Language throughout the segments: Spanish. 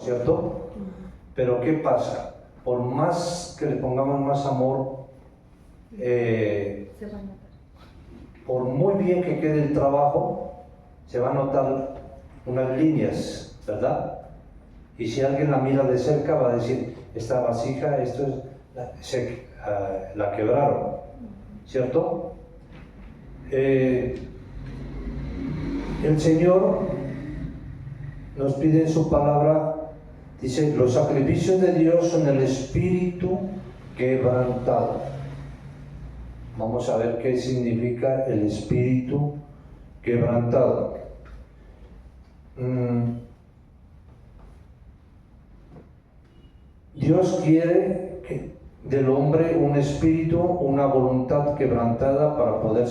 ¿cierto? Pero ¿qué pasa? Por más que le pongamos más amor, Se va a notar. por muy bien que quede el trabajo, se va a notar unas líneas, ¿verdad? Y si alguien la mira de cerca va a decir, esta vasija, esto es, la quebraron, ¿cierto? El Señor nos pide en su palabra, dice, los sacrificios de Dios son el espíritu quebrantado. Vamos a ver qué significa el espíritu quebrantado. Dios quiere del hombre un espíritu, una voluntad quebrantada para poder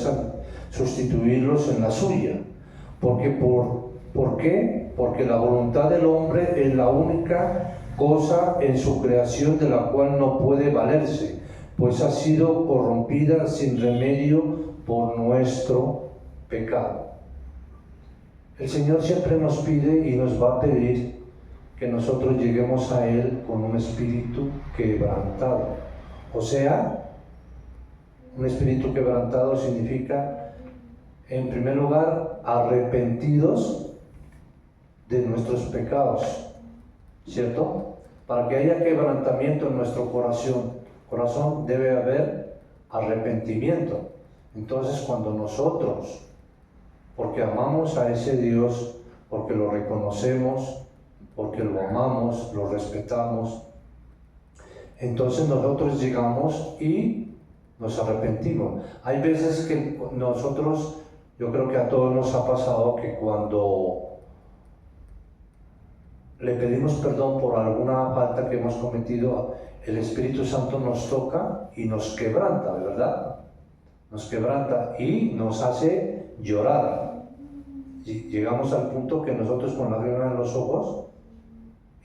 sustituirlos en la suya. ¿Por qué? Porque la voluntad del hombre es la única cosa en su creación de la cual no puede valerse, pues ha sido corrompida sin remedio por nuestro pecado. El Señor siempre nos pide y nos va a pedir que nosotros lleguemos a Él con un espíritu quebrantado. O sea, un espíritu quebrantado significa, en primer lugar, arrepentidos de nuestros pecados, ¿cierto? Para que haya quebrantamiento en nuestro corazón debe haber arrepentimiento. Entonces, cuando nosotros, porque amamos a ese Dios, porque lo reconocemos, porque lo amamos, lo respetamos, entonces nosotros llegamos y nos arrepentimos. Hay veces que nosotros, yo creo que a todos nos ha pasado que cuando le pedimos perdón por alguna falta que hemos cometido, el Espíritu Santo nos toca y nos quebranta, ¿verdad? Nos quebranta y nos hace llorar. Llegamos al punto que nosotros con lágrimas en los ojos,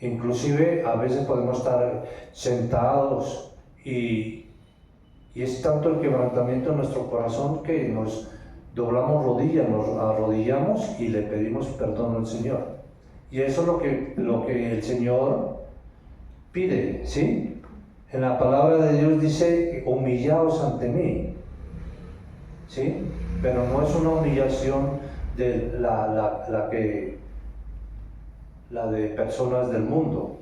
inclusive a veces podemos estar sentados y es tanto el quebrantamiento en nuestro corazón que nos doblamos rodillas, nos arrodillamos y le pedimos perdón al Señor. Y eso es lo que el Señor pide, ¿sí? En la palabra de Dios dice, humillaos ante mí, ¿sí? Pero no es una humillación de la de personas del mundo,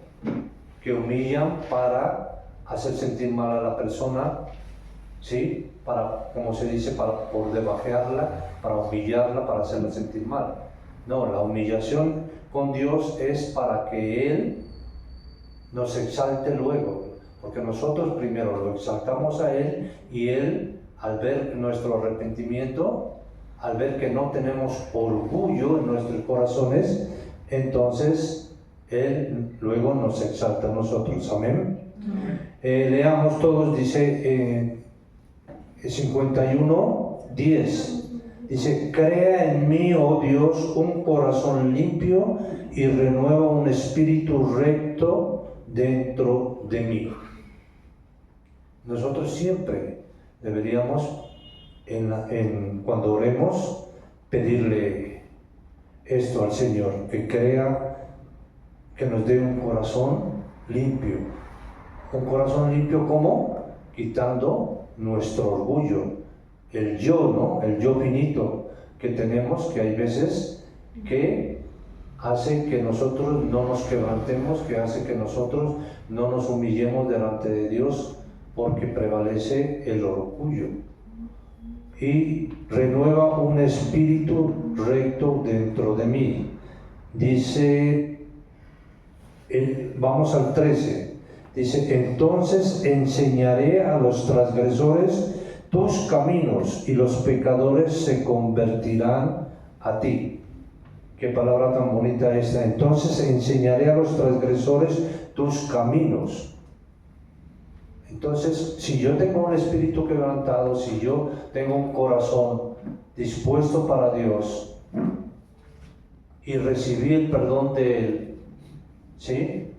que humillan para hacer sentir mal a la persona, ¿sí? Para, como se dice, por debajearla, para humillarla, para hacerla sentir mal. No, la humillación con Dios es para que Él nos exalte luego, porque nosotros primero lo exaltamos a Él y Él, al ver nuestro arrepentimiento, al ver que no tenemos orgullo en nuestros corazones, entonces Él luego nos exalta a nosotros. Amén. Leamos todos, dice 51:10. Dice, crea en mí, oh Dios, un corazón limpio y renueva un espíritu recto dentro de mí. Nosotros siempre deberíamos, cuando oremos, pedirle esto al Señor, que nos dé un corazón limpio. Un corazón limpio, ¿cómo? Quitando nuestro orgullo. El yo, ¿no? El yo finito que tenemos, que hay veces que hace que nosotros no nos quebrantemos, que hace que nosotros no nos humillemos delante de Dios, porque prevalece el orgullo. Y renueva un espíritu recto dentro de mí. Dice, vamos al 13, dice, entonces enseñaré a los transgresores tus caminos y los pecadores se convertirán a ti. Qué palabra tan bonita esta. Entonces enseñaré a los transgresores tus caminos. Entonces, si yo tengo un espíritu quebrantado, si yo tengo un corazón dispuesto para Dios y recibí el perdón de Él, ¿sí?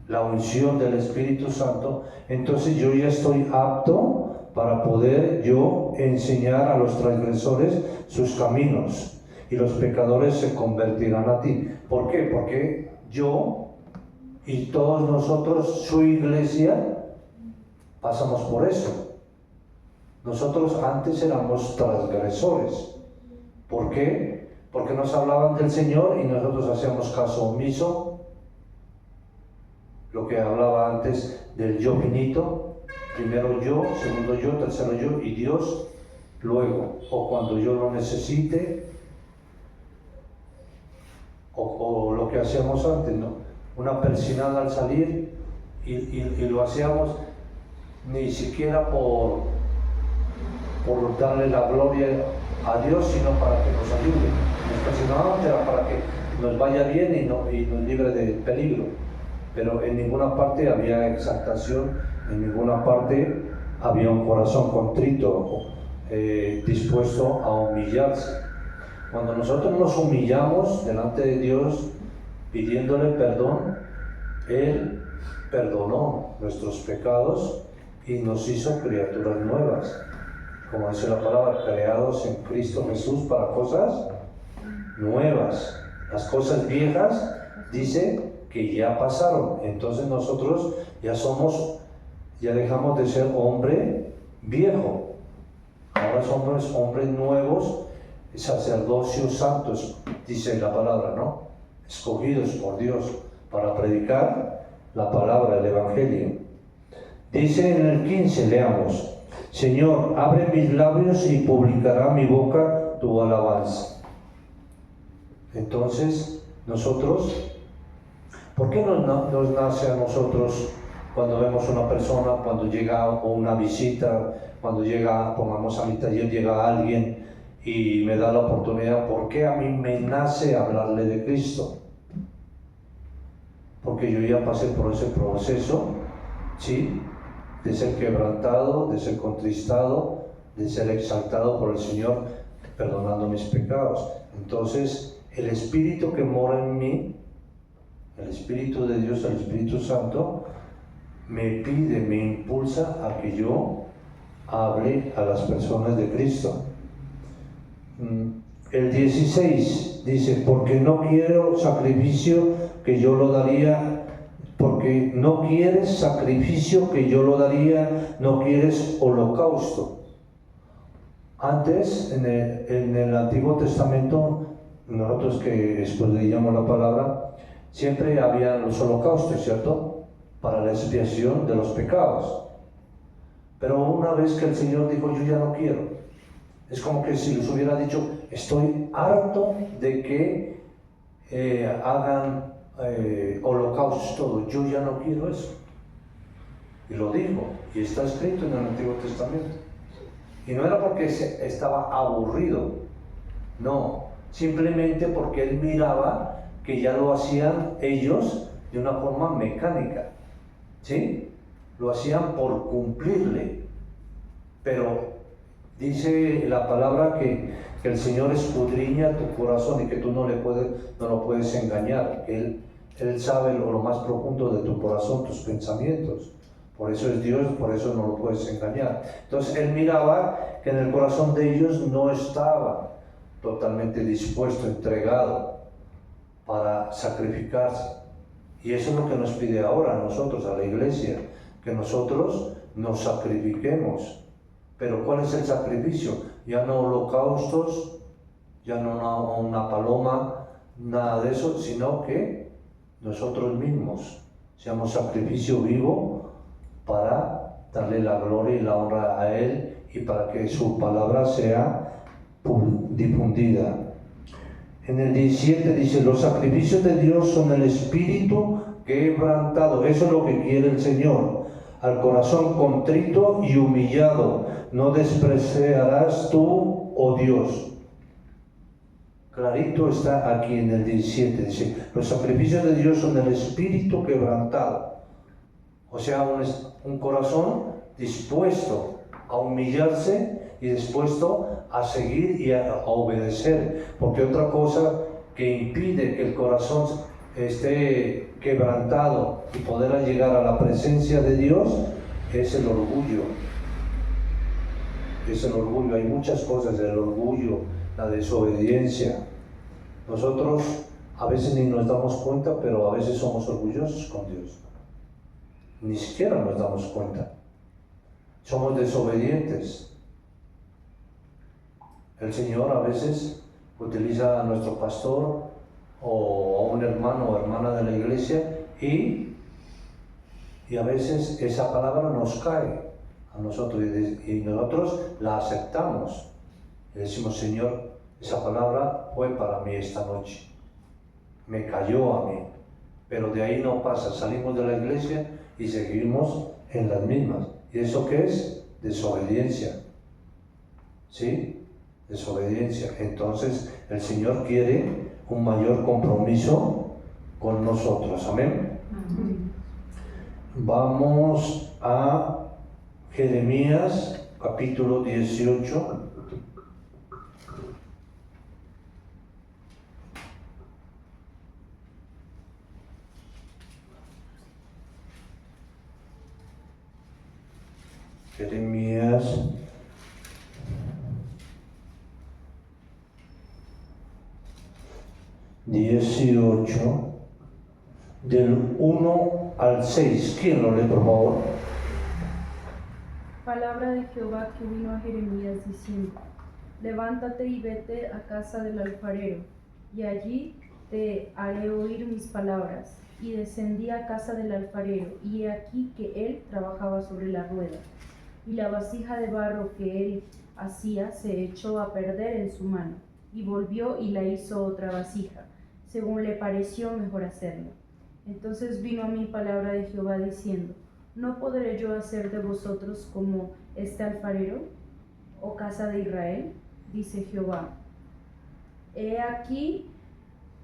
La unción del Espíritu Santo, entonces yo ya estoy apto para poder yo enseñar a los transgresores sus caminos y los pecadores se convertirán a ti. ¿Por qué? Porque yo Y todos nosotros, su iglesia, pasamos por eso. Nosotros antes éramos transgresores. ¿Por qué? Porque nos hablaban del Señor y nosotros hacíamos caso omiso. Lo que hablaba antes del yo finito, primero yo, segundo yo, tercero yo y Dios luego, o cuando yo lo necesite, o lo que hacíamos antes, ¿no? Una persinada al salir y lo hacíamos ni siquiera por darle la gloria a Dios, sino para que nos ayude. Nos persinábamos era para que nos vaya bien y nos libre de peligro. Pero en ninguna parte había exaltación, en ninguna parte había un corazón contrito, dispuesto a humillarse. Cuando nosotros nos humillamos delante de Dios, pidiéndole perdón, Él perdonó nuestros pecados y nos hizo criaturas nuevas. Como dice la palabra, creados en Cristo Jesús para cosas nuevas. Las cosas viejas, dice, que ya pasaron. Entonces nosotros ya dejamos de ser hombre viejo. Ahora somos hombres nuevos, sacerdocios santos, dice la palabra, ¿no? Escogidos por Dios para predicar la palabra, el Evangelio. Dice en el 15, leamos: Señor, abre mis labios y publicará mi boca tu alabanza. Entonces, nosotros, ¿por qué nos nace a nosotros cuando vemos una persona, cuando llega o una visita, cuando llega, pongamos a mi taller, llega alguien y me da la oportunidad? ¿Por qué a mí me nace hablarle de Cristo? Porque yo ya pasé por ese proceso, ¿sí? De ser quebrantado, de ser contristado, de ser exaltado por el Señor, perdonando mis pecados. Entonces, el Espíritu que mora en mí, el Espíritu de Dios, el Espíritu Santo, me pide, me impulsa a que yo hable a las personas de Cristo. El 16 dice: porque no quiero sacrificio que yo lo daría, porque no quieres sacrificio que yo lo daría, no quieres holocausto. Antes, en el Antiguo Testamento, nosotros que después leíamos la palabra, siempre había los holocaustos, ¿cierto? Para la expiación de los pecados. Pero una vez que el Señor dijo: yo ya no quiero, es como que si les hubiera dicho: estoy harto de que hagan holocaustos, todo, yo ya no quiero eso. Y lo dijo, y está escrito en el Antiguo Testamento. Y no era porque estaba aburrido, no, simplemente porque él miraba que ya lo hacían ellos de una forma mecánica, ¿sí? Lo hacían por cumplirle. Pero dice la palabra que el Señor escudriña tu corazón y que tú no lo puedes engañar, que Él sabe lo más profundo de tu corazón, tus pensamientos. Por eso es Dios, por eso no lo puedes engañar. Entonces Él miraba que en el corazón de ellos no estaba totalmente dispuesto, entregado para sacrificarse. Y eso es lo que nos pide ahora a nosotros, a la iglesia, que nosotros nos sacrifiquemos. Pero ¿cuál es el sacrificio? Ya no holocaustos, ya no una paloma, nada de eso, sino que nosotros mismos seamos sacrificio vivo para darle la gloria y la honra a Él y para que su palabra sea difundida. En el 17 dice: los sacrificios de Dios son el espíritu quebrantado. Eso es lo que quiere el Señor. Al corazón contrito y humillado no despreciarás tú, oh Dios. Clarito está aquí en el 17, dice: los sacrificios de Dios son el espíritu quebrantado. O sea, un corazón dispuesto a humillarse y dispuesto a seguir y a obedecer. Porque otra cosa que impide que el corazón esté quebrantado y poder llegar a la presencia de Dios es el orgullo. Es el orgullo. Hay muchas cosas: el orgullo, la desobediencia. Nosotros A veces ni nos damos cuenta, pero a veces somos orgullosos con Dios. Ni siquiera nos damos cuenta. Somos desobedientes. El Señor a veces utiliza a nuestro pastor o a un hermano o hermana de la iglesia y a veces esa palabra nos cae a nosotros y nosotros la aceptamos. Y decimos, Señor, esa palabra fue para mí esta noche. Me cayó a mí. Pero de ahí no pasa. Salimos de la iglesia y seguimos en las mismas. ¿Y eso qué es? Desobediencia. ¿Sí? Desobediencia. Entonces el Señor quiere un mayor compromiso con nosotros. Amén. Vamos a Jeremías capítulo 18. Jeremías 18 del 1 al 6. ¿Quién lo lee, por favor? Palabra de Jehová que vino a Jeremías diciendo: Levántate y vete a casa del alfarero, y allí te haré oír mis palabras. Y descendí a casa del alfarero, y he aquí que él trabajaba sobre la rueda, y la vasija de barro que él hacía se echó a perder en su mano, y volvió y la hizo otra vasija, según le pareció mejor hacerlo. Entonces vino a mí palabra de Jehová diciendo: ¿No podré yo hacer de vosotros como este alfarero, oh casa de Israel? Dice Jehová. He aquí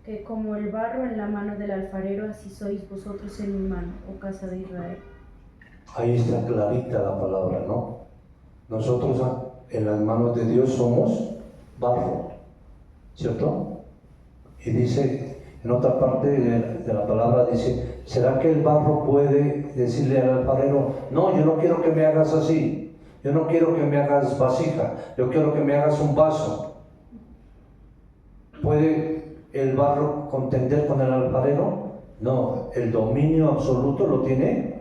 que como el barro en la mano del alfarero, así sois vosotros en mi mano, oh casa de Israel. Ahí está clarita la palabra, ¿no? Nosotros en las manos de Dios somos barro, ¿cierto? Y dice, en otra parte de la palabra dice, ¿será que el barro puede decirle al alfarero, no, yo no quiero que me hagas así, yo no quiero que me hagas vasija, yo quiero que me hagas un vaso? ¿Puede el barro contender con el alfarero? No, el dominio absoluto lo tiene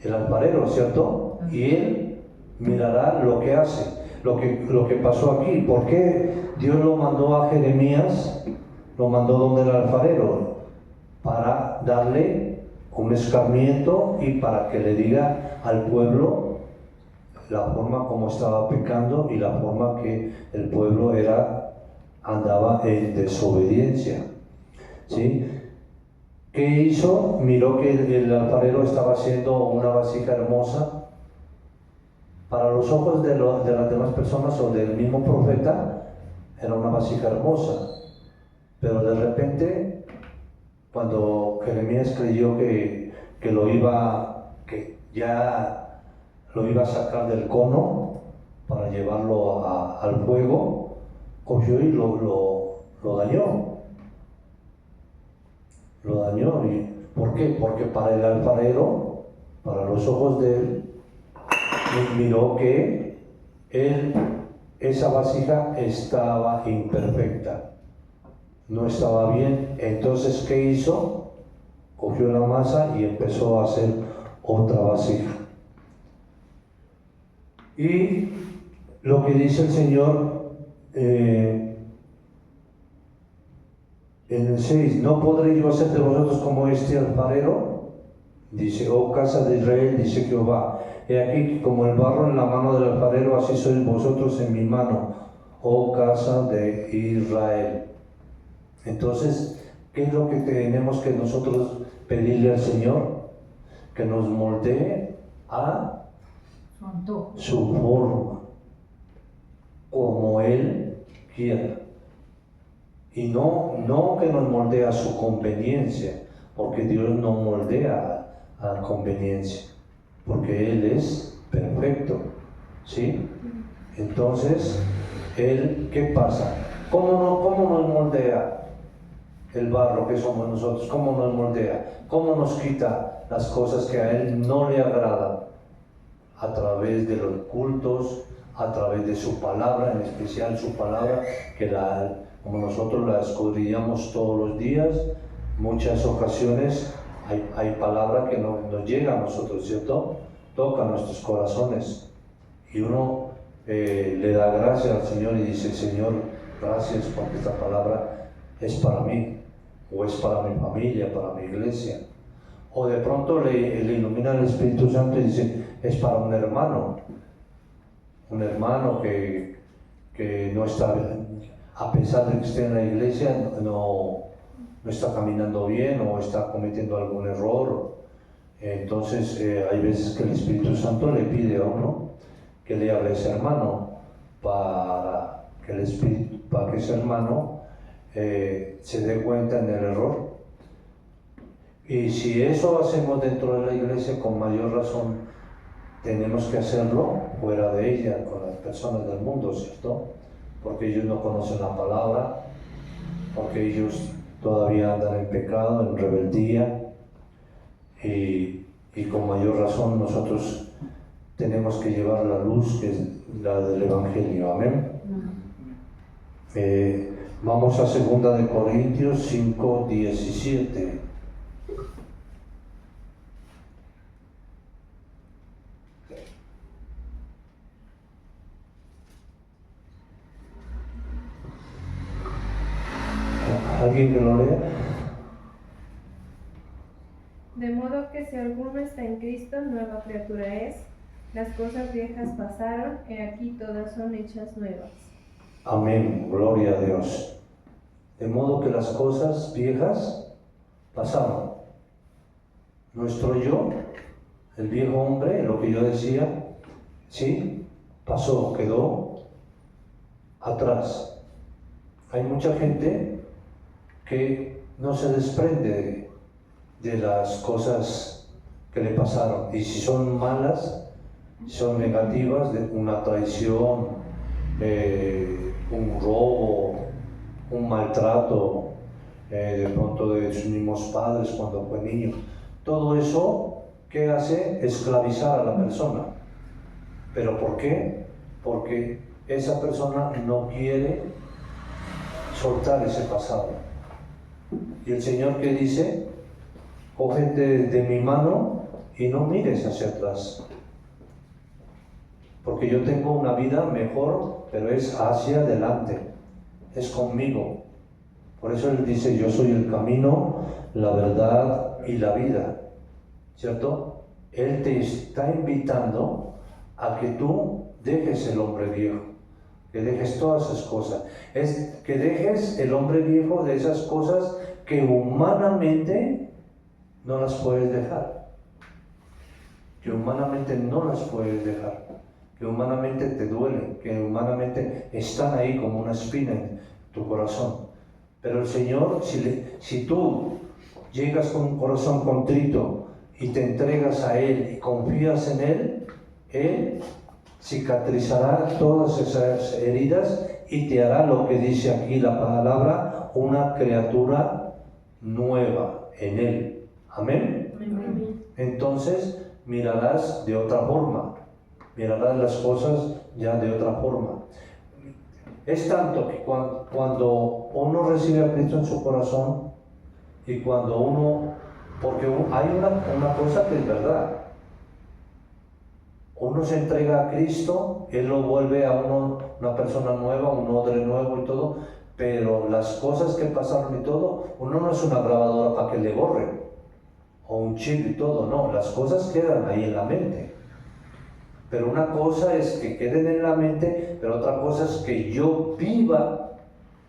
el alfarero, ¿cierto? Y él mirará lo que hace, lo que pasó aquí. ¿Por qué Dios lo mandó a Jeremías? Lo mandó donde el alfarero, para darle un escarmiento y para que le diga al pueblo la forma como estaba pecando y la forma que el pueblo andaba en desobediencia. ¿Sí? ¿Qué hizo? Miró que el alfarero estaba haciendo una vasija hermosa. Para los ojos de las demás personas o del mismo profeta, era una vasija hermosa. Pero de repente, cuando Jeremías creyó que ya lo iba a sacar del cono para llevarlo al fuego, cogió y lo dañó. Lo dañó. ¿Y por qué? Porque para el alfarero, para los ojos de él, miró que esa vasija estaba imperfecta, no estaba bien. Entonces, ¿qué hizo? Cogió la masa y empezó a hacer otra vasija. Y lo que dice el Señor en el 6, ¿no podré yo hacer de vosotros como este alfarero? Dice, oh casa de Israel, dice Jehová, he aquí que como el barro en la mano del alfarero, así sois vosotros en mi mano, oh casa de Israel. Entonces, ¿qué es lo que tenemos que nosotros pedirle al Señor? Que nos moldee a su forma, como Él quiera. Y no que nos moldee a su conveniencia, porque Dios no moldea a conveniencia, porque Él es perfecto, ¿sí? Entonces, Él, ¿qué pasa? ¿Cómo nos moldea el barro que somos nosotros? ¿Cómo nos moldea? ¿Cómo nos quita las cosas que a Él no le agradan? A través de los cultos, a través de su palabra, en especial su palabra, que la como nosotros la escudriñamos todos los días, muchas ocasiones hay palabra que no nos llega a nosotros, ¿cierto? Toca nuestros corazones y uno le da gracias al Señor y dice: Señor, gracias porque esta palabra es para mí, o es para mi familia, para mi iglesia. O de pronto le ilumina el Espíritu Santo y dice: es para un hermano que no está, a pesar de que esté en la iglesia, no está caminando bien o está cometiendo algún error. Entonces hay veces que el Espíritu Santo le pide a uno que le hable a ese hermano para que ese hermano se dé cuenta en el error. Y si eso hacemos dentro de la iglesia, con mayor razón tenemos que hacerlo fuera de ella, con las personas del mundo, ¿cierto? Porque ellos no conocen la palabra, porque ellos todavía andan en pecado, en rebeldía, y con mayor razón nosotros tenemos que llevar la luz, que es la del Evangelio. Amén. Vamos a 2 Corintios 5:17. ¿Alguien que lo lea? De modo que si alguno está en Cristo, nueva criatura es. Las cosas viejas pasaron, y aquí todas son hechas nuevas. Amén, gloria a Dios. De modo que las cosas viejas pasaron. Nuestro yo, el viejo hombre, lo que yo decía, sí, pasó, quedó atrás. Hay mucha gente que no se desprende de las cosas que le pasaron, y si son malas, son negativas, de una traición, un robo, un maltrato, de pronto de sus mismos padres cuando fue niño, todo eso, ¿qué hace? Esclavizar a la persona. ¿Pero por qué? Porque esa persona no quiere soltar ese pasado. Y el Señor, ¿qué dice? Cógete de mi mano y no mires hacia atrás, porque yo tengo una vida mejor, pero es hacia adelante, es conmigo. Por eso Él dice: yo soy el camino, la verdad y la vida, ¿cierto? Él te está invitando a que tú dejes el hombre viejo, que dejes todas esas cosas, es que dejes el hombre viejo de esas cosas que humanamente no las puedes dejar, que humanamente no las puedes dejar, que humanamente te duelen, que humanamente están ahí como una espina en tu corazón. Pero el Señor, si tú llegas con un corazón contrito y te entregas a Él y confías en Él cicatrizará todas esas heridas y te hará lo que dice aquí la palabra, una criatura nueva en Él. Amén. Amén. Entonces mirarás de otra forma, mirarás las cosas ya de otra forma. Es tanto que cuando uno recibe a Cristo en su corazón y cuando uno, porque hay una cosa que es verdad, uno se entrega a Cristo, Él lo vuelve a uno una persona nueva, un odre nuevo y todo, pero las cosas que pasaron y todo, uno no es una grabadora para que le borren, o un chip y todo, no, las cosas quedan ahí en la mente. Pero una cosa es que queden en la mente, pero otra cosa es que yo viva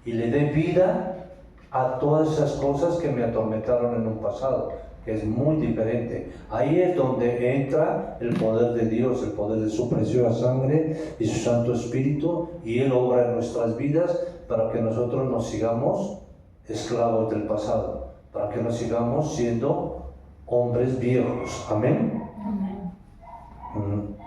y le dé vida a todas esas cosas que me atormentaron en un pasado, que es muy diferente. Ahí es donde entra el poder de Dios, el poder de su preciosa sangre y su Santo Espíritu, y Él obra en nuestras vidas para que nosotros no sigamos esclavos del pasado, para que no sigamos siendo hombres viejos. Amén. Amén.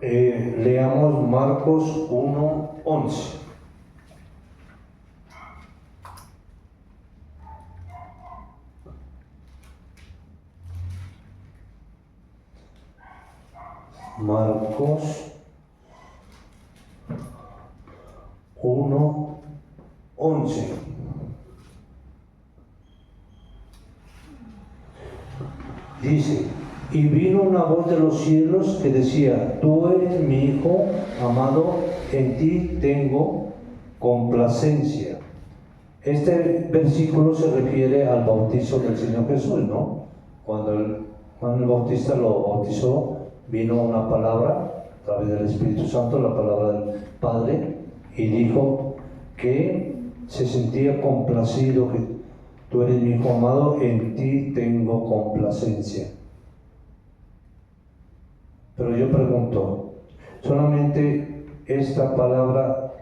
Leamos Marcos 1:11. Marcos Dice, y vino una voz de los cielos que decía, tú eres mi Hijo amado, en ti tengo complacencia. Este versículo se refiere al bautizo del Señor Jesús, ¿no? Cuando Juan el Bautista lo bautizó, vino una palabra a través del Espíritu Santo, la palabra del Padre, y dijo que se sentía complacido, que tú eres mi Hijo amado, en ti tengo complacencia. Pero yo pregunto, ¿solamente esta palabra,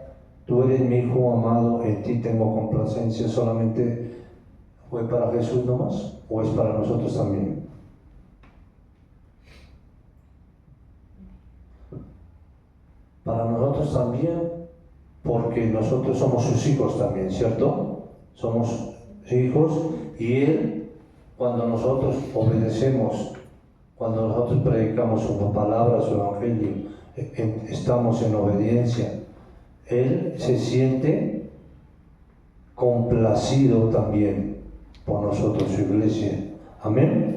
tú eres mi Hijo amado, en ti tengo complacencia, solamente fue para Jesús nomás o es para nosotros también? Para nosotros también, porque nosotros somos sus hijos también, ¿cierto? Somos hijos y Él, cuando nosotros obedecemos, cuando nosotros predicamos su palabra, su evangelio, estamos en obediencia, Él se siente complacido también por nosotros, su iglesia. Amén.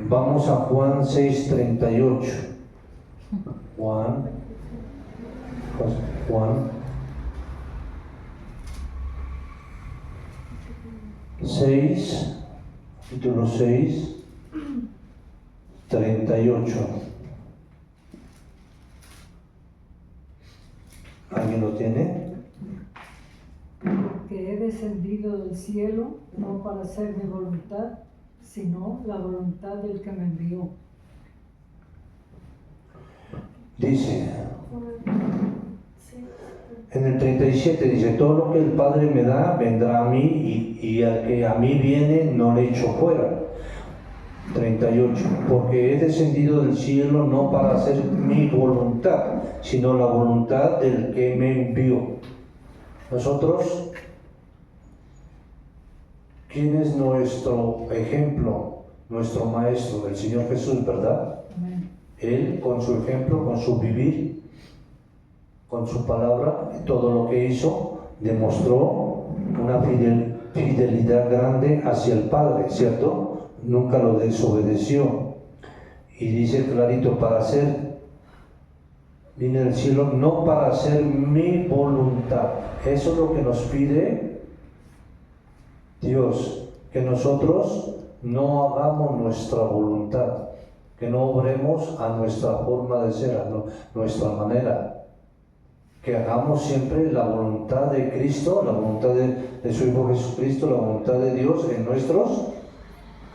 Vamos a Juan 6:38. Juan 6, capítulo 6, 38. ¿Alguien lo tiene? Porque he descendido del cielo no para hacer mi voluntad, sino la voluntad del que me envió. Dice, en el 37 dice, todo lo que el Padre me da vendrá a mí y al que a mí viene no le echo fuera. 38, porque he descendido del cielo no para hacer mi voluntad, sino la voluntad del que me envió. Nosotros, ¿quién es nuestro ejemplo? Nuestro Maestro, el Señor Jesús, ¿verdad? Amén. Él, con su ejemplo, con su vivir, con su palabra, y todo lo que hizo, demostró una fidelidad grande hacia el Padre, ¿cierto? Nunca lo desobedeció. Y dice clarito, para hacer, vine del cielo, no para hacer mi voluntad. Eso es lo que nos pide Dios, que nosotros no hagamos nuestra voluntad, que no obremos a nuestra forma de ser, a nuestra manera, que hagamos siempre la voluntad de Cristo, la voluntad de su Hijo Jesucristo, la voluntad de Dios en nuestros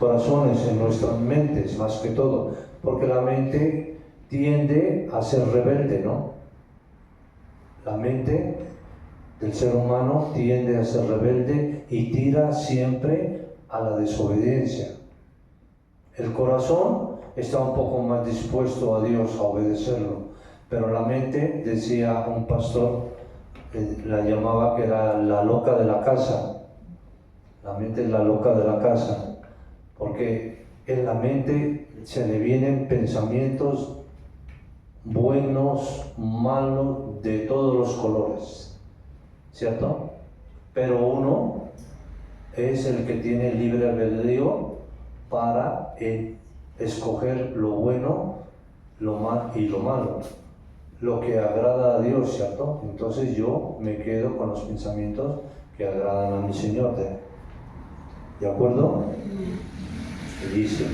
corazones, en nuestras mentes, más que todo, porque la mente tiende a ser rebelde, ¿no? La mente del ser humano tiende a ser rebelde y tira siempre a la desobediencia. El corazón está un poco más dispuesto a Dios, a obedecerlo, pero la mente, decía un pastor, la llamaba que era la loca de la casa. La mente es la loca de la casa, porque en la mente se le vienen pensamientos buenos, malos, de todos los colores, ¿cierto? Pero uno es el que tiene libre albedrío para escoger lo bueno, lo mal y lo malo, lo que agrada a Dios, ¿cierto? Entonces yo me quedo con los pensamientos que agradan a mi Señor, ¿de acuerdo? Y dice,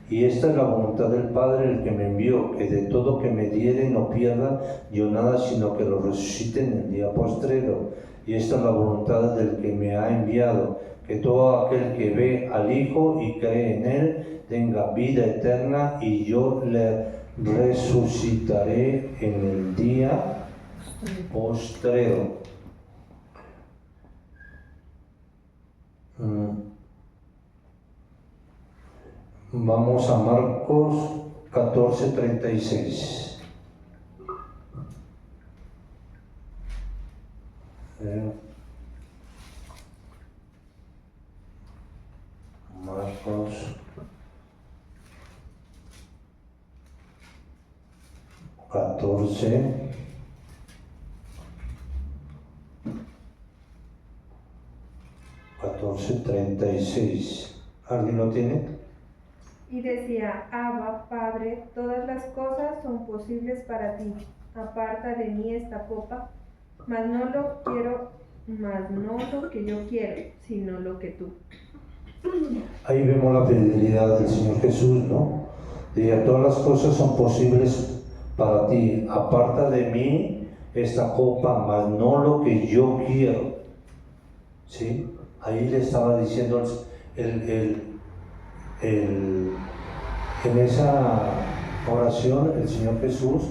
y esta es la voluntad del Padre, el que me envió, que de todo que me diere no pierda yo nada, sino que lo resucite en el día postrero. Y esta es la voluntad del que me ha enviado, que todo aquel que ve al Hijo y cree en Él tenga vida eterna, y yo le resucitaré en el día postrero. Vamos a Marcos 14:36. Marcos 14. 11:36. ¿Alguien lo tiene? Y decía, Abba, Padre, todas las cosas son posibles para ti. Aparta de mí esta copa, mas no lo que yo quiero, sino lo que tú. Ahí vemos la fidelidad del Señor Jesús, ¿no? Dice, todas las cosas son posibles para ti. Aparta de mí esta copa, mas no lo que yo quiero. ¿Sí? Ahí le estaba diciendo en esa oración el Señor Jesús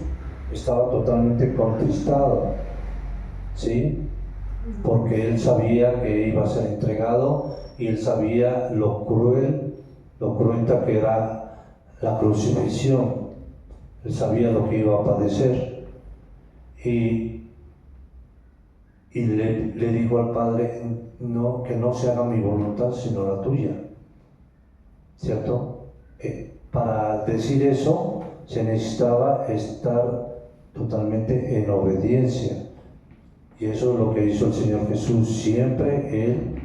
estaba totalmente contristado, ¿sí? Porque él sabía que iba a ser entregado y él sabía lo cruenta que era la crucifixión. Él sabía lo que iba a padecer y le dijo al Padre, no, que no se haga mi voluntad sino la tuya, ¿cierto? Para decir eso se necesitaba estar totalmente en obediencia, y eso es lo que hizo el Señor Jesús. Siempre Él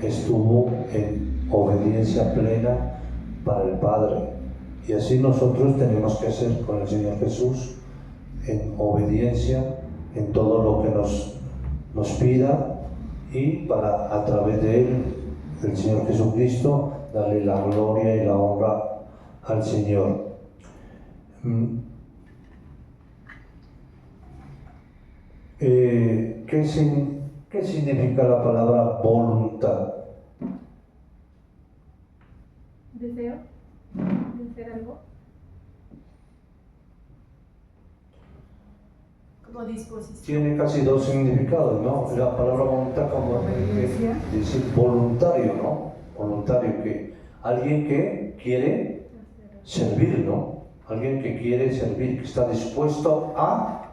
estuvo en obediencia plena para el Padre, y así nosotros tenemos que hacer con el Señor Jesús, en obediencia en todo lo que nos pida, y para a través de Él, el Señor Jesucristo, darle la gloria y la honra al Señor. ¿Qué significa la palabra voluntad? ¿Deseo? ¿Desear algo? Como disposición. Tiene casi dos significados, ¿no? La palabra voluntad como decir voluntario, ¿no? Voluntario, que alguien que quiere servir, ¿no? Alguien que quiere servir, que está dispuesto a,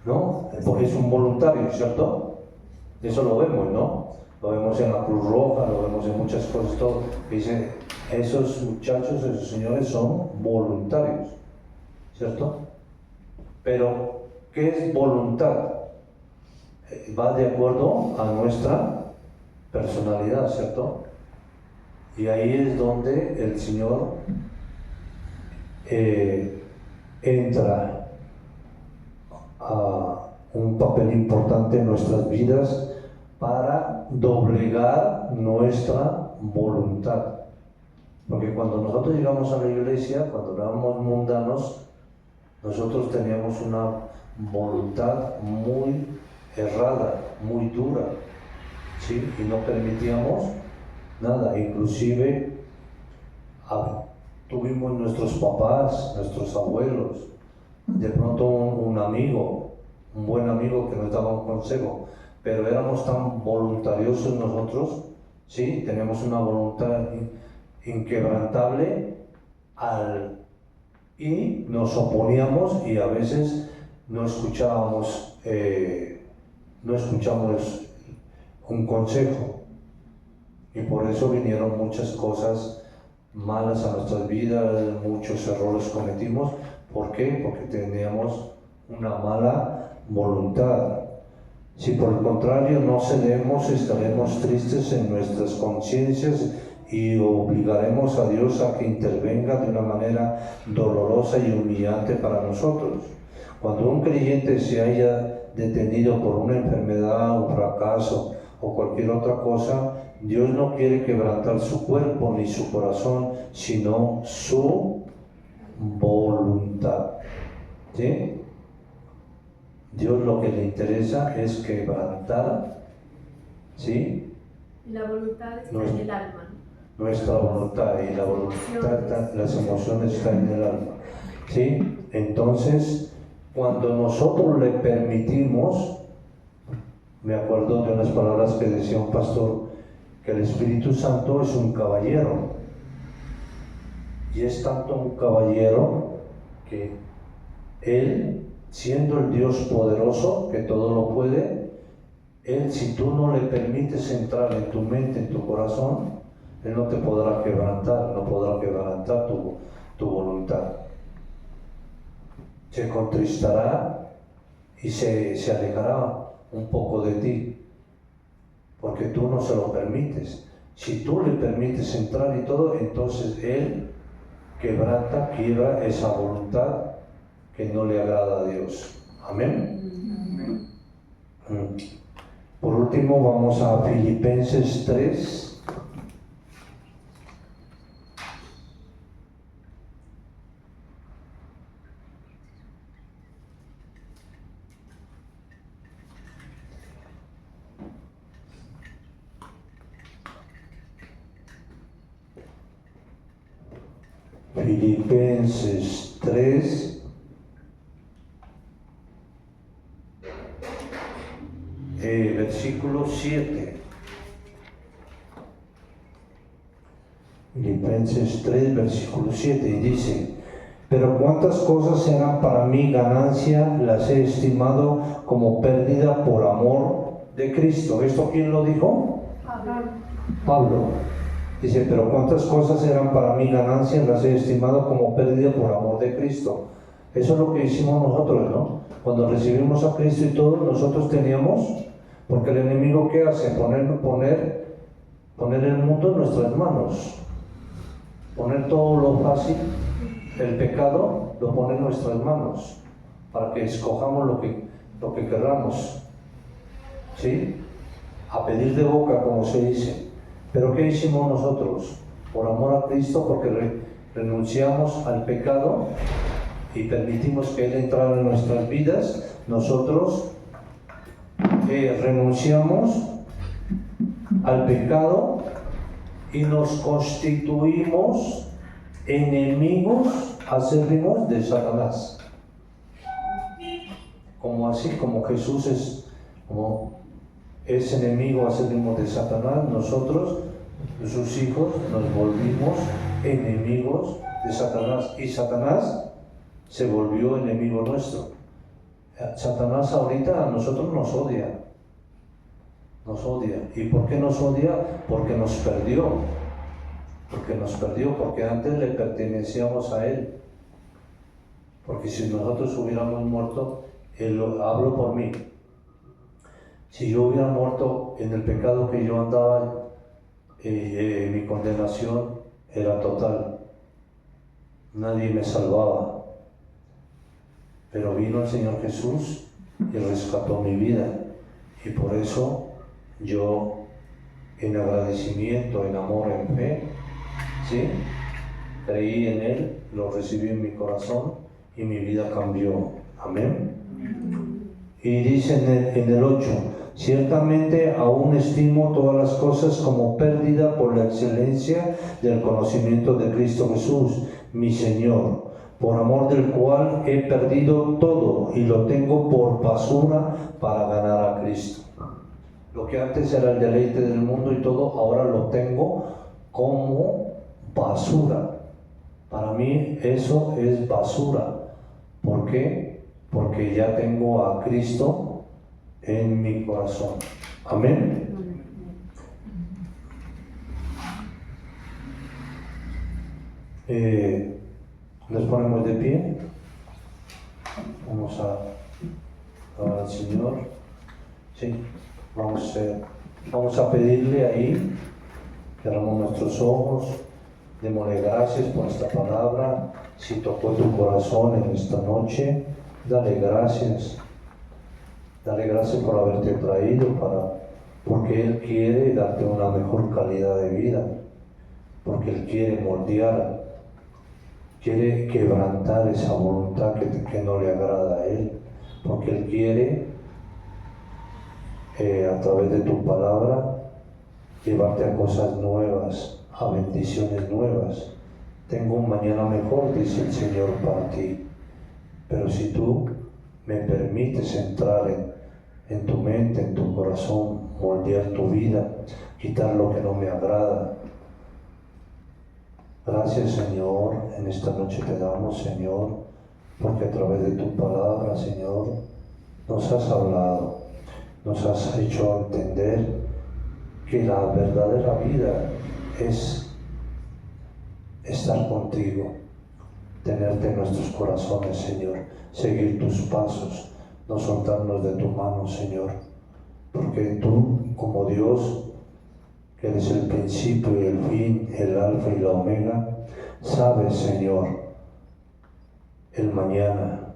¿no? Porque es un voluntario, ¿cierto? Eso lo vemos, ¿no? Lo vemos en la Cruz Roja, lo vemos en muchas cosas, todo. Dicen, esos muchachos, esos señores son voluntarios, ¿cierto? Pero, ¿qué es voluntad? Va de acuerdo a nuestra personalidad, ¿cierto? Y ahí es donde el Señor entra a un papel importante en nuestras vidas para doblegar nuestra voluntad. Porque cuando nosotros llegamos a la iglesia, cuando éramos mundanos, nosotros teníamos una voluntad muy errada, muy dura, ¿sí? Y no permitíamos nada, inclusive tuvimos nuestros papás, nuestros abuelos, de pronto un amigo, un buen amigo que nos daba un consejo, pero éramos tan voluntariosos nosotros, ¿sí? Teníamos una voluntad inquebrantable y nos oponíamos, y a veces no escuchábamos un consejo, y por eso vinieron muchas cosas malas a nuestras vidas, muchos errores cometimos. ¿Por qué? Porque teníamos una mala voluntad. Si por el contrario no cedemos, estaremos tristes en nuestras conciencias y obligaremos a Dios a que intervenga de una manera dolorosa y humillante para nosotros. Cuando un creyente se haya detenido por una enfermedad, un fracaso o cualquier otra cosa, Dios no quiere quebrantar su cuerpo ni su corazón, sino su voluntad. ¿Sí? Dios lo que le interesa es quebrantar, ¿sí? La voluntad está en el alma. Nuestra voluntad, y la voluntad, las emociones están en el alma, ¿sí? Entonces, cuando nosotros le permitimos, me acuerdo de unas palabras que decía un pastor, que el Espíritu Santo es un caballero, y es tanto un caballero que Él, siendo el Dios poderoso, que todo lo puede, Él, si tú no le permites entrar en tu mente, en tu corazón, Él no te podrá quebrantar, no podrá quebrantar tu voluntad. Se contristará y se alejará un poco de ti, porque tú no se lo permites. Si tú le permites entrar y todo, entonces Él quebranta, quiebra esa voluntad que no le agrada a Dios. Amén. Por último, vamos a Filipenses 3. Filipenses 3, versículo 7. Filipenses 3, versículo 7, y dice: pero cuántas cosas eran para mí ganancia, las he estimado como pérdida por amor de Cristo. ¿Esto quién lo dijo? Pablo. Dice, pero cuántas cosas eran para mí ganancia, las he estimado como pérdida por amor de Cristo. Eso es lo que hicimos nosotros, ¿no? Cuando recibimos a Cristo y todo, nosotros teníamos, porque el enemigo ¿qué hace? Poner el mundo en nuestras manos. Poner todo lo fácil, el pecado, lo pone en nuestras manos, para que escojamos lo que queramos. ¿Sí? A pedir de boca, como se dice. Pero ¿qué hicimos nosotros? Por amor a Cristo, porque renunciamos al pecado y permitimos que Él entrara en nuestras vidas, nosotros renunciamos al pecado y nos constituimos enemigos acérrimos de Satanás. Como Jesús es enemigo acérrimo de Satanás, nosotros, sus hijos, nos volvimos enemigos de Satanás, y Satanás se volvió enemigo nuestro. Satanás ahorita a nosotros nos odia. ¿Y por qué nos odia? Porque nos perdió, porque antes le pertenecíamos a Él. Porque si nosotros hubiéramos muerto, hablo por mí, si yo hubiera muerto en el pecado que yo andaba, mi condenación era total. Nadie me salvaba. Pero vino el Señor Jesús y rescató mi vida. Y por eso yo, en agradecimiento, en amor, en fe, ¿sí?, creí en Él, lo recibí en mi corazón y mi vida cambió. Amén. Y dice en el 8: ciertamente aún estimo todas las cosas como pérdida por la excelencia del conocimiento de Cristo Jesús, mi Señor, por amor del cual he perdido todo y lo tengo por basura para ganar a Cristo. Lo que antes era el deleite del mundo y todo, ahora lo tengo como basura. Para mí eso es basura. ¿Por qué? Porque ya tengo a Cristo en mi corazón. Amén. Nos ponemos de pie. Vamos a orar al Señor. Sí, vamos a pedirle ahí. Cerramos nuestros ojos. Démosle gracias por esta palabra. Si tocó tu corazón en esta noche, dale gracias. Dale gracias por haberte traído, porque Él quiere darte una mejor calidad de vida, porque Él quiere moldear, quiere quebrantar esa voluntad que no le agrada a Él, porque Él quiere, a través de tu palabra, llevarte a cosas nuevas, a bendiciones nuevas. Tengo un mañana mejor, dice el Señor, para ti. Pero si tú me permites entrar en tu mente, en tu corazón, moldear tu vida, quitar lo que no me agrada. Gracias, Señor, en esta noche te damos, Señor, porque a través de tu palabra, Señor, nos has hablado, nos has hecho entender que la verdadera vida es estar contigo, tenerte en nuestros corazones, Señor, seguir tus pasos, no soltarnos de tu mano, Señor. porque tú, como Dios, que eres el principio y el fin, el alfa y la omega, sabes, Señor, el mañana.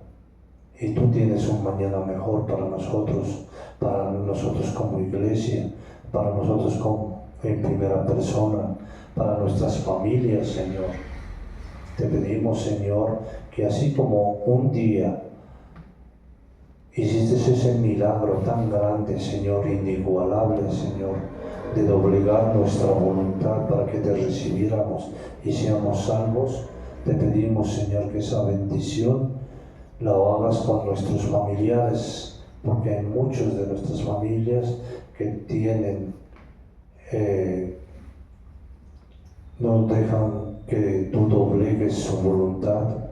Y tú tienes un mañana mejor para nosotros como iglesia, para nosotros como en primera persona, para nuestras familias, Señor. Te pedimos, Señor, que así como un día hiciste ese milagro tan grande, Señor, inigualable, Señor, de doblegar nuestra voluntad para que te recibiéramos y seamos salvos, te pedimos, Señor, que esa bendición la hagas con nuestros familiares, porque hay muchos de nuestras familias que tienen, no dejan que tú doblegues su voluntad,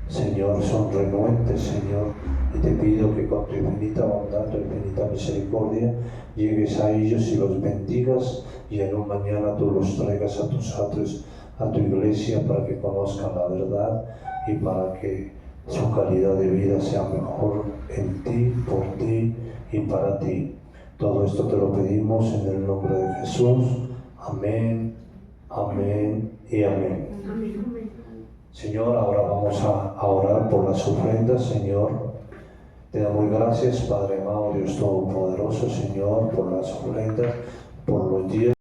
Señor, son renuentes, Señor, y te pido que con tu infinita bondad, tu infinita misericordia, llegues a ellos y los bendigas, y en un mañana tú los traigas a tus atrios, a tu iglesia, para que conozcan la verdad y para que su calidad de vida sea mejor en ti, por ti y para ti. Todo esto te lo pedimos en el nombre de Jesús. Amén, amén y amén. Señor, ahora vamos a orar por las ofrendas, Señor. Te damos gracias, Padre amado, Dios Todopoderoso, Señor, por las ofrendas, por los días.